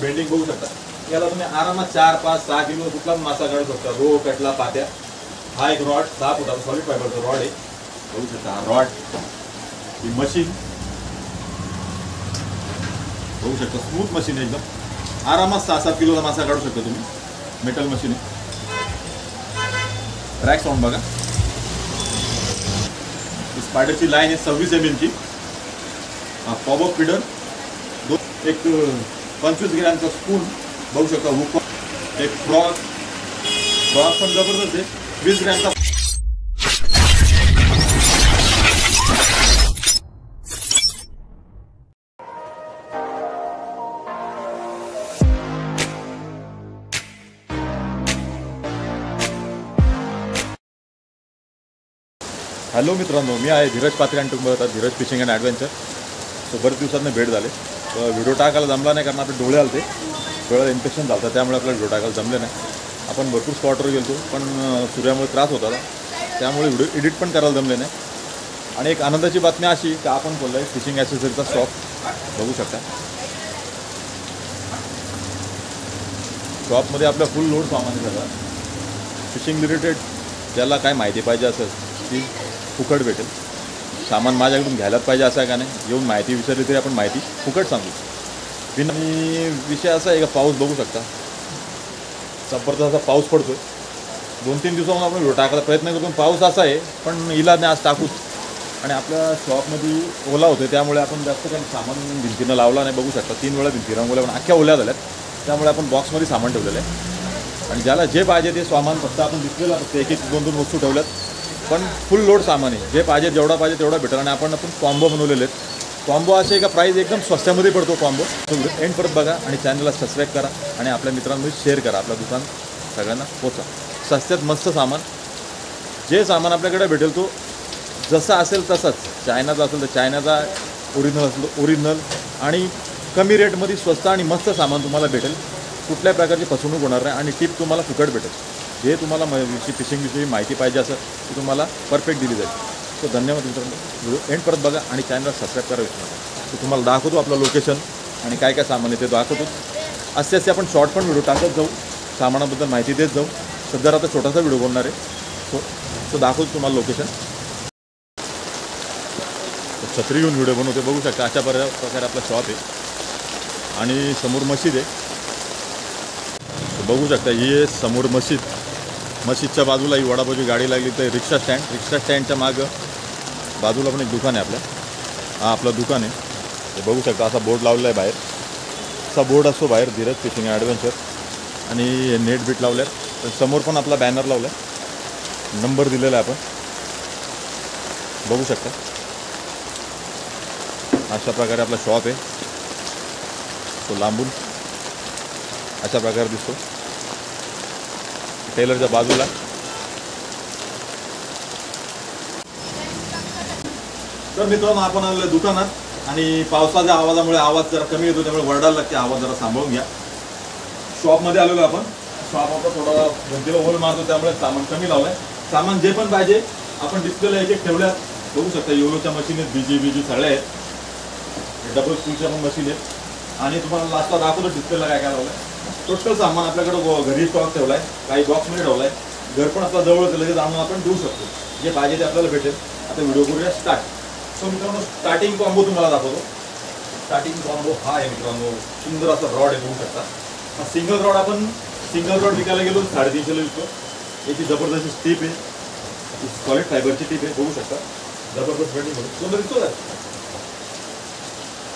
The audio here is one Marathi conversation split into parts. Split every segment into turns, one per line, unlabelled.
बेंडिंग बघू शकता। याला तुम्ही आरामात 4, 5, 6 किलो कुठला मासा काढू शकता। रो, कटला, पात्या। हा एक रॉड 6 फुटाचा सॉलिड फायबरचा रॉड आहे, बघू शकता। हा रॉड, ही मशीन बघू शकता, स्मूथ मशीन आहे एकदम। आरामात 6-7 किलोचा मासा काढू शकता तुम्ही। मेटल मशीन आहे। रॅक साऊंड बघा। स्पायडरची लाईन आहे 26 mm ची। हा पॉपअप फीडर, एक 25 ग्रॅमचा स्पून बघू शकता। हुक, एक फ्रॉग पण जबरदस्त आहे, 20 ग्रॅमचा। हॅलो मित्रांनो, मी आहे धीरज पात्रे आणि तुम्ही बघता Dheeraj fishing and adventure. So बरेच दिवसांनी भेट झाले, व्हिडिओ टाकायला जमला नाही कारण आपले डोळे आलते, डोळ्यात इन्फेक्शन झालं होतं, त्यामुळे आपल्याला व्हिडिओ टाकायला जमले नाही। आपण भरपूर स्पॉटवर गेलो पण सूर्यामुळे त्रास होता, त्यामुळे व्हिडिओ एडिट पण करायला जमले नाही। आणि एक आनंदाची बातमी अशी की आपण बोललो आहे फिशिंग ॲसेसरीचा शॉप बघू शकता। शॉपमध्ये आपल्या फुल लोड सामान आहे सगळं फिशिंग रिलेटेड। ज्याला काय माहिती पाहिजे असेल ती फुकट भेटेल। सामान माझ्याकडून घ्यायलाच पाहिजे असं आहे का नाही, येऊन माहिती विचारली तरी आपण माहिती फुकट सांगू। आणि विषय असा आहे का पाऊस बघू शकता, जबरदस्त असा पाऊस पडतो। 2-3 दिवसांपासून आपण व्हिडिओ टाकायचा प्रयत्न करतो, पाऊस असा आहे पण इलाज नाही आज टाकूच। आणि आपल्या शॉपमध्ये ओला होतो त्यामुळे आपण जास्त काही सामान भिंतीनं लावला नाही, बघू शकता 3 वेळा भिंती रंगवल्या पण अख्ख्या ओल्या झाल्यात, त्यामुळे आपण बॉक्समध्ये सामान ठेवलेलं आहे। आणि ज्याला जे पाहिजे ते सामान फक्त आपण डिस्प्लेला फक्त 1-2 वस्तू ठेवल्यात, पण फुल लोड सामान आहे। जे पाहिजे जेवढा पाहिजे तेवढा भेटेल। आणि आपण कॉम्बो बनवलेले आहेत। कॉम्बो असे का प्राईस एकदम स्वस्तामध्ये पडतो कॉम्बो। एंड परत बघा आणि चॅनलला सबस्क्राईब करा आणि आपल्या मित्रांमध्ये शेअर करा, आपलं दुकान सगळ्यांना पोचा। स्वस्तात मस्त सामान, जे सामान आपल्याकडे भेटेल तो जसा असेल तसाच। चायनाचा असेल तर चायनाचा, ओरिजिनल असेल तर ओरिजिनल, आणि कमी रेटमध्ये स्वस्त आणि मस्त सामान तुम्हाला भेटेल। कुठल्या प्रकारची फसवणूक होणार नाही आणि टिप तुम्हाला फुकट भेटेल। जे तुम्हाला फिशिंगविषयी माहिती पाहिजे असेल ती तुम्हाला परफेक्ट दिली जाईल। सो धन्यवाद मित्रांनो, व्हिडिओ एंड परत बघा आणि चॅनलला सबस्क्राईब करा विसरू नका। तो तुम्हाला दाखवतो आपलं लोकेशन आणि काय काय सामान आहे ते दाखवतो। असे असे आपण शॉर्ट पण व्हिडिओ टाकत जाऊ, सामानाबद्दल माहिती देत जाऊ। सध्या आता छोटासा व्हिडिओ बनणार आहे, सो दाखवतो तुम्हाला लोकेशन। छत्री घेऊन व्हिडिओ बनवते, बघू शकता अशा प्रकारे आपला शॉप आहे आणि समोर मशीद आहे, बघू शकता। ही समोर मशीद, मशीदच्या बाजूला ही वडापावची गाडी लागली तर रिक्षा स्टँडच्या मागं बाजूला पण एक दुकान आहे आपल्या। हा आपलं दुकान आहे, ते बघू शकता। असा बोर्ड लावलेला आहे बाहेर, असा बोर्ड असतो बाहेर धीरज फिशिंग ॲडव्हेंचर, आणि नेट बीट लावल्या तर समोर पण आपला बॅनर लावला आहे, नंबर दिलेला आहे आपण बघू शकता। अशा प्रकारे आपला शॉप आहे, तो लांबून अशा प्रकारे दिसतो टेलरच्या बाजूला। तर मित्रांनो आपण आलो दुकानात आणि पावसाच्या आवाजामुळे आवाज जरा कमी येतो, त्यामुळे वरडायला लागते, आवाज जरा सांभाळून घ्या। शॉपमध्ये आलेलो आपण, शॉप आपला थोडा भिंतीला होल मारतो त्यामुळे सामान कमी लावलंय। सामान जे पण पाहिजे आपण डिस्प्लेला एक ठेवल्यात, बघू शकता। योलोच्या मशीन आहेत, बीजी सगळ्या आहेत, डबल स्कूलच्या पण मशीन आहेत। आणि तुम्हाला लास्टला दाखवतो डिस्प्लेला काय काय लावलंय। टोटल सामान आपल्याकडे घरी स्टॉक ठेवलाय, काही बॉक्समध्ये ठेवलाय। घर पण आपला जवळ लगेच आणून आपण देऊ शकतो, जे पाहिजे ते आपल्याला भेटेल। आता व्हिडिओ करूया स्टार्ट। सो मित्रांनो स्टार्टिंग कॉम्बो तुम्हाला दाखवतो। स्टार्टिंग कॉम्बो हा आहे मित्रांनो, सुंदर असा रॉड आहे, बघू शकता। हा सिंगल रॉड आपण विकायला गेलो 350ला विकतो। याची जबरदस्त टीप आहे, सॉलिड फायबरची टीप आहे, बघू शकता। जबरदस्त वेल्डिंग होते, सुंदर दिसतो का?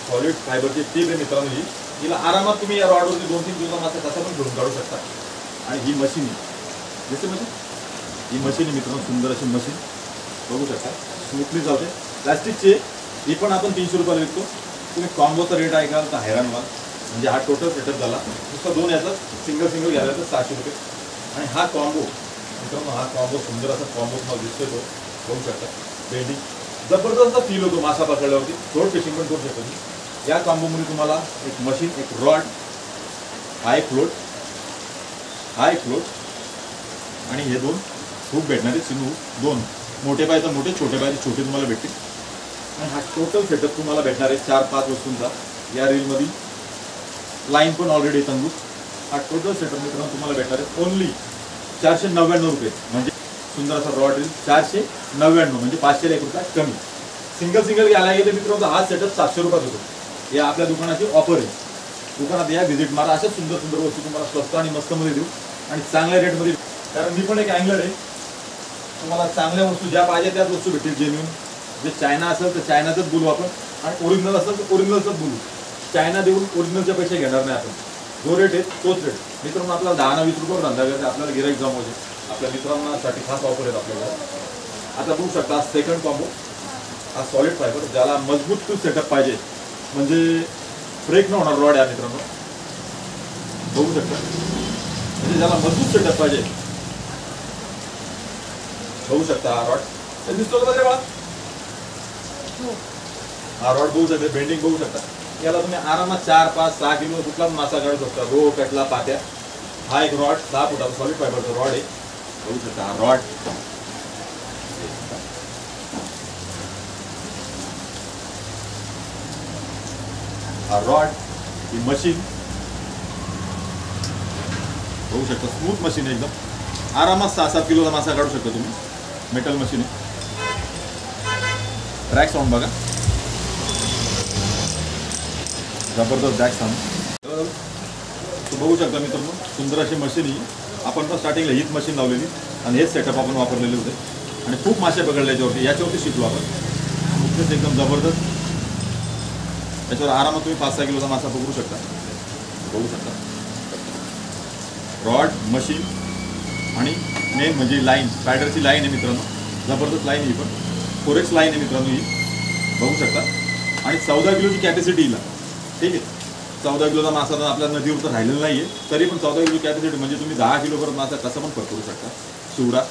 सॉलिड फायबरची टीप आहे मित्रांनो। हिला आरामात तुम्ही या रॉडवरती 2-3 किलो मासा कसा पण घेऊन काढू शकता। आणि ही मशीन जसे म्हणजे ही मशीन आहे मित्रांनो, सुंदर अशी मशीन बघू शकता, स्मूथली चालते, प्लास्टिकची। ही पण आपण 300 रुपयाला विकतो। तुम्ही कॉम्बोचा रेट ऐकाल तर हैराण व्हाल। म्हणजे हा टोटल सेटअप झाला, नुसतं 2 याचा सिंगल घ्यायला तर 600 रुपये। आणि हा कॉम्बो मित्रांनो, हा कॉम्बो सुंदर असा कॉम्बो तुम्हाला दिसतोय, तो बघू शकता। बेंडिंग जबरदस्त फील होतो मासा पकडल्यावरती, थोड फिशिंग पण करू शकतो। या कॉम्बोमध्ये तुम्हाला एक मशीन, एक रॉड, हा एक फ्लोट आणि हे 2 खूप भेटणारे सिनू, 2 मोठे पाहिजे मोठे, छोटे पाहिजे छोटे तुम्हाला भेटतील। आणि हा टोटल सेटअप तुम्हाला भेटणार आहे 4-5 वस्तूंचा या रीलमध्ये। लाईन पण ऑलरेडी तंबू. हा टोटल सेटअप मित्रांनो तुम्हाला भेटणार आहे ओनली 499 रुपये. म्हणजे सुंदर असा रॉड रील 499 म्हणजे 501 रुपये कमी. सिंगल घ्यायला गेले मित्रांनो हा सेटअप 700 रुपयात होतो. हे आपल्या दुकानाची ऑफर आहे. दुकानात या व्हिजिट मारा. अशा सुंदर वस्तू तुम्हाला स्वस्त आणि मस्तमध्ये देऊ आणि चांगल्या रेटमध्ये. कारण मी पण एक अँगलर आहे. तुम्हाला चांगल्या वस्तू ज्या पाहिजे त्याच वस्तू भेटतील जेन्युइन. जे चायना असेल तर चायनाचंच बोलू आपण आणि ओरिजिनल असेल तर ओरिजिनलचंच बोलू. चायना देऊन ओरिजिनलचे पैसे घेणार नाही आपण. जो रेट आहे तोच रेट. मित्रांनो आपल्याला 10-20 रुपये धंदा करायचा. आपल्याला गिराईक जमवायचे. आपल्या मित्रांसाठी खास ऑफर आहेत आपल्याला. आता बघू शकता सेकंड कॉम्बो. हा सॉलिड फायबर ज्याला मजबूत सेटअप पाहिजे म्हणजे ब्रेक न होणार रॉड आहे मित्रांनो. बघू शकता म्हणजे ज्याला मजबूत सेटअप पाहिजे. बघू शकता हा रॉड दिसतो का रे बाळा. हा रॉड बघू शकता. बेंडिंग बघू शकता. याला तुम्ही आरामात 4, 5, 6 किलो कुठला मासा काढू शकता. रो कटला पात्या. हा एक रॉड 6 फुटाचा सॉलिड फायबरचा रॉड आहे. बघू शकता हा रॉड. हा रॉड ही मशीन बघू शकता. स्मूथ मशीन आहे एकदम. आरामात 6-7 किलोचा मासा काढू शकता तुम्ही. मेटल मशीन आहे. ड्रॅग साऊंड बघा. जबरदस्त ड्रॅग साऊंड. बघू शकता मित्रांनो सुंदर अशी मशीन ही. आपण पण स्टार्टिंगला हीच मशीन लावलेली आणि हेच सेटअप आपण वापरलेले होते आणि खूप मासे पकडले याच्यावरती शिकलो आपण. नुकतेच एकदम जबरदस्त. याच्यावर आरामात तुम्ही 5-6 किलोचा मासा पकडू शकता. बघू शकता रॉड मशीन आणि मेन म्हणजे लाईन. स्पायडरची लाईन आहे मित्रांनो. जबरदस्त लाईन ही पण. फोरेक्स लाईन आहे मित्रांनो ही. बघू शकता आणि 14 किलोची कॅपॅसिटी हिला. ठीक आहे. 14 किलोचा मासा तर आपल्या नदीवर तर राहिलेला नाही आहे. तरी पण 14 किलो कॅपॅसिटी म्हणजे तुम्ही 10 किलोपर्यंत मासा कसं पण पकडू शकता. शिवडा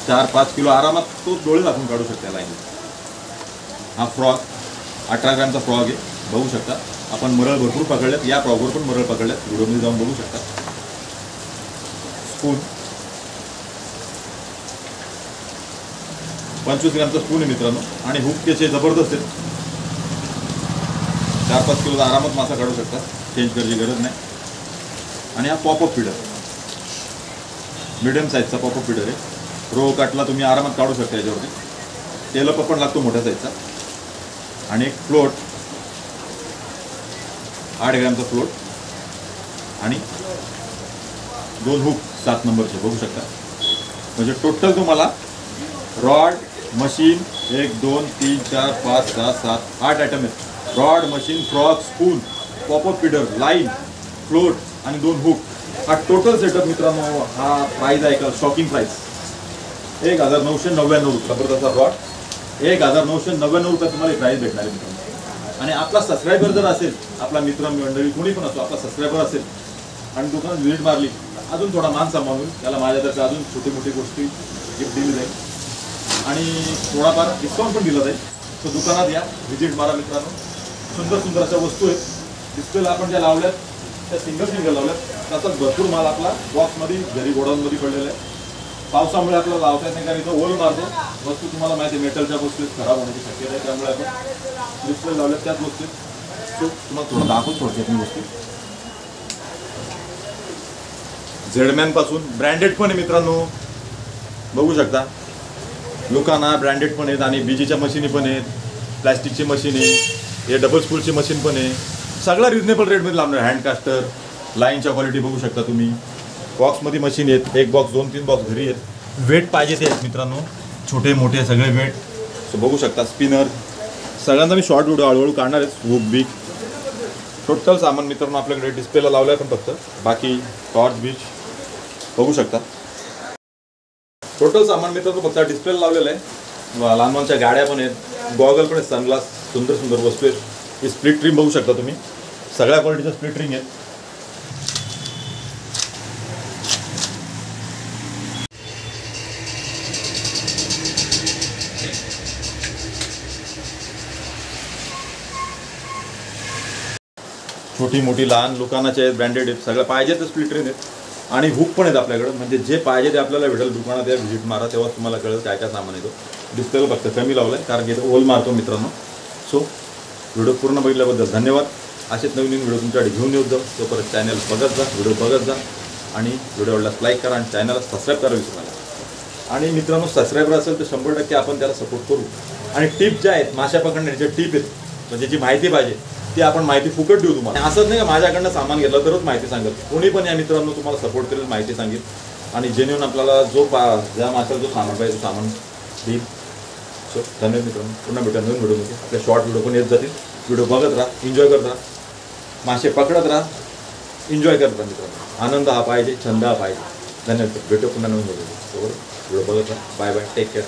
4-5 किलो आरामात तो डोळे दाखवून काढू शकता लाईन. हा फ्रॉग 18 ग्रॅमचा फ्रॉग आहे. बघू शकता आपण मरळ भरपूर पकडल्यात. या फ्रॉगवर पण मरळ पकडल्यात. व्हिडिओमध्ये जाऊन बघू शकता. स्पून 25 ग्रॅमचा स्पून आहे मित्रांनो आणि हुक त्याचे जबरदस्त आहेत. 4-5 किलोचा आरामात मासा काढू शकता. चेंज करायची गरज नाही. आणि हा पॉपअप फीडर मिडियम साईजचा पॉपअप फीडर आहे. रो काटला तुम्ही आरामात काढू शकता याच्यावरती. तेलप पण लागतो मोठ्या साईजचा. आणि एक फ्लोट 8 ग्रॅमचा फ्लोट आणि 2 हुक 7 नंबरचे. बघू शकता म्हणजे टोटल तुम्हाला रॉड मशीन 1, 2, 3, 4, 5, 6, 7, 8 आयटम आहेत. Rod machine frog spoon popup feeder line float आणि 2 हुक. हा टोटल सेटअप मित्रांनो. हा प्राईज आहे का शॉकिंग प्राईस 1999 रुपये. जबरदस्त रॉड 1999 रुपये तुम्हाला प्राईस भेटणार आहे मित्रांनो. आणि आपला सबस्क्रायबर जर असेल आपला मित्र मंडळी कोणी पण असो आपला सबस्क्रायबर असेल आणि दुकानात व्हिजिट मारली अजून थोडा मान सांभाळून त्याला माझ्यातर्फे अजून छोटी मोठी गोष्टी गिफ्ट दिली जाईल आणि थोडाफार डिस्काउंट पण दिला जाईल. तो दुकानात या व्हिजिट मारा मित्रांनो. सुंदर अशा वस्तू आहेत. डिस्प्लेला आपण ज्या लावल्यात त्या सिंगल लावल्यात. तसंच भरपूर माल आपला बॉक्समध्ये घरी गोडाऊनमध्ये पडलेला आहे. पावसामुळे आपल्याला लावता येत नाही कारण इथं ओल मारतो. वस्तू तुम्हाला माहिती आहे मेटलच्या वस्तू खराब होण्याची शक्यता आहे. त्यामुळे आपण डिस्प्ले लावल्यात त्याच वस्तू. तो तुम्हाला थोडं दाखवून थोडक्यात मी वस्तू. झेडमॅन पासून ब्रँडेड पण आहे मित्रांनो. बघू शकता लुकाना ब्रँडेड पण आहेत आणि बीजीच्या मशीनी पण आहेत. प्लॅस्टिकची मशीन आहे. हे डबल स्पूलची मशीन पण आहे. सगळा रिजनेबल रेटमध्ये लावणार. हँडकास्टर लाईनच्या क्वालिटी बघू शकता तुम्ही. बॉक्समध्ये मशीन आहेत. 1 बॉक्स 2-3 बॉक्स घरी आहेत. वेट पाहिजे ते आहेत मित्रांनो. छोटे मोठे सगळे वेट. सो बघू शकता स्पिनर. सगळ्यांचा मी शॉर्ट व्हिडिओ हळूहळू काढणार आहे. हुक बिग टोटल सामान मित्रांनो आपल्याकडे डिस्प्लेला लावलं आहे. पण फक्त बाकी टॉर्च बीच बघू शकता. टोटल सामान मित्रांनो फक्त डिस्प्लेला लावलेलं आहे. लहान मुलांच्या गाड्या पण आहेत. गॉगल पण आहेत. सनग्लास सुंदर वस्तू आहेत. ही स्प्लिट रिंग बघू शकता तुम्ही. सगळ्या क्वालिटीच्या स्प्लिट रिंग आहेत. छोटी मोठी लहान दुकानाचे आहेत. ब्रँडेड आहेत. सगळं पाहिजे तर स्प्लिट रिंग आहेत. आणि हुक पण आहेत आपल्याकडे. म्हणजे जे पाहिजे ते आपल्याला भेटेल. दुकानात या व्हिजिट मारा तेव्हा तुम्हाला कळेल काय काय सामान येतो. डिस्प्लेला फक्त कमी लावलं आहे कारण की इथं ओल मारतो मित्रांनो. सो व्हिडिओ पूर्ण बघितल्याबद्दल धन्यवाद. असेच नवीन नवीन व्हिडिओ तुमच्याकडे घेऊन येऊ जाऊ. तोपर्यंत चॅनल बघत जा, व्हिडिओ बघत जा आणि व्हिडिओला लाईक करा आणि चॅनलला सबस्क्राईब करा विसरू नका. आणि मित्रांनो, सबस्क्रायबर असेल तर 100% आपण त्याला सपोर्ट करू. आणि टिप ज्या आहेत माशा पकडण्याच्या टिप आहेत, म्हणजे जी माहिती पाहिजे ती आपण माहिती फुकट देऊ तुम्हाला. असंच नाही का माझ्याकडनं सामान घेतलं तरच माहिती सांगेल. कोणी पण या मित्रांनो तुम्हाला सपोर्ट करेल, माहिती सांगेल आणि जेन्युइन आपल्याला ज्या माशाला जो सामान पाहिजे तो सामान देईल. सो धन्यवाद मित्रांनो. पुन्हा भेटा नवीन व्हिडिओमध्ये. आपल्या शॉर्ट व्हिडिओ पण येत जातील. व्हिडिओ बघत राहा, एन्जॉय करत राहा, मासे पकडत राहा, एन्जॉय करत राहा मित्रांनो. आनंद हा पाहिजे, छंद हा पाहिजे. धन्यवाद. भेटू पुन्हा नवीन व्हिडिओ. बरोबर व्हिडिओ बघत राहा. Bye bye, take care.